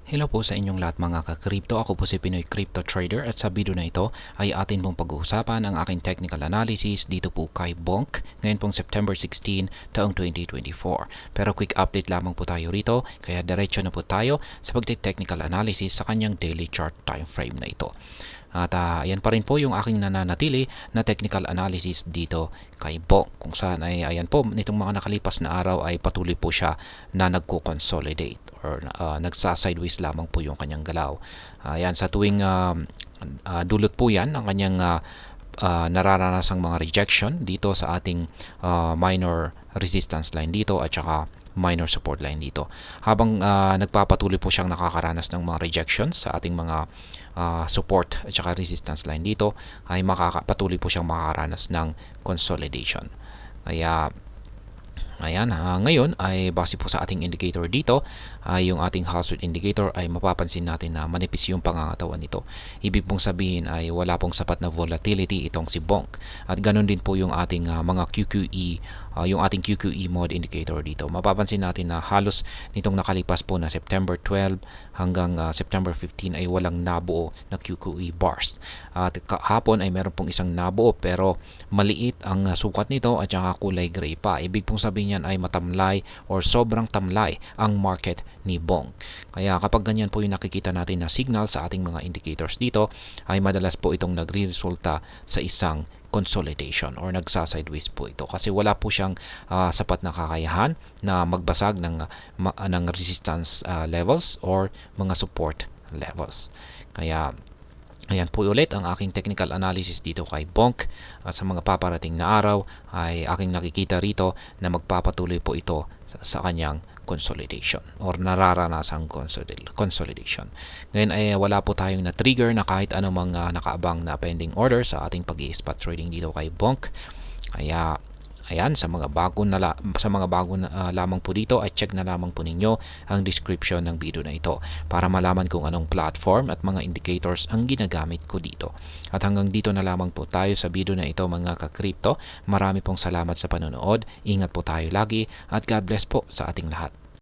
Hello po sa inyong lahat mga ka-crypto. Ako po si Pinoy Crypto Trader at sa video na ito ay atin pong pag-uusapan ang aking technical analysis dito po kay Bonk ngayon pong September 16 taong 2024. Pero quick update lamang po tayo rito kaya diretso na po tayo sa pag-technical analysis sa kanyang daily chart time frame na ito. At ayan pa rin po yung aking nananatili na technical analysis dito kay Bonk kung saan ay ayan po nitong mga nakalipas na araw ay patuloy po siya na nagko-consolidate or nagsa-sideways lamang po yung kanyang galaw. Ayan sa tuwing dulot po yan ang kanyang nararanasang mga rejection dito sa ating minor resistance line dito at saka minor support line dito. Habang nagpapatuloy po siyang nakakaranas ng mga rejections sa ating mga support at saka resistance line dito, ay patuloy po siyang makakaranas ng consolidation. Kaya ayan, ngayon ay base po sa ating indicator dito, yung ating Hallsworth indicator ay mapapansin natin na manipis yung pangangatawan nito. Ibig pong sabihin ay wala pong sapat na volatility itong si Bonk. At ganun din po yung ating mga QQE, yung ating QQE mode indicator dito. Mapapansin natin na halos nitong nakalipas po na September 12 hanggang September 15 ay walang nabuo na QQE bars. At kahapon ay meron pong isang nabuo pero maliit ang sukat nito at saka kulay gray pa. Ibig pong sabihin yan ay matamlay or sobrang tamlay ang market ni Bonk. Kaya kapag ganyan po yung nakikita natin na signal sa ating mga indicators dito, ay madalas po itong nagre-resulta sa isang consolidation or nagsa-sideways po ito kasi wala po siyang sapat na kakayahan na magbasag ng resistance levels or mga support levels. Kaya ayan po ulit ang aking technical analysis dito kay Bonk. At sa mga paparating na araw ay aking nakikita rito na magpapatuloy po ito sa kanyang consolidation or nararanasang consolidation. Ngayon ay wala po tayong na-trigger na kahit anong mga nakaabang na pending order sa ating pag-i-spot trading dito kay Bonk. Kaya ayan, sa mga bago lamang po dito ay check na lamang po ninyo ang description ng video na ito para malaman kung anong platform at mga indicators ang ginagamit ko dito. At hanggang dito na lamang po tayo sa video na ito mga ka-crypto. Marami pong salamat sa panonood. Ingat po tayo lagi at God bless po sa ating lahat.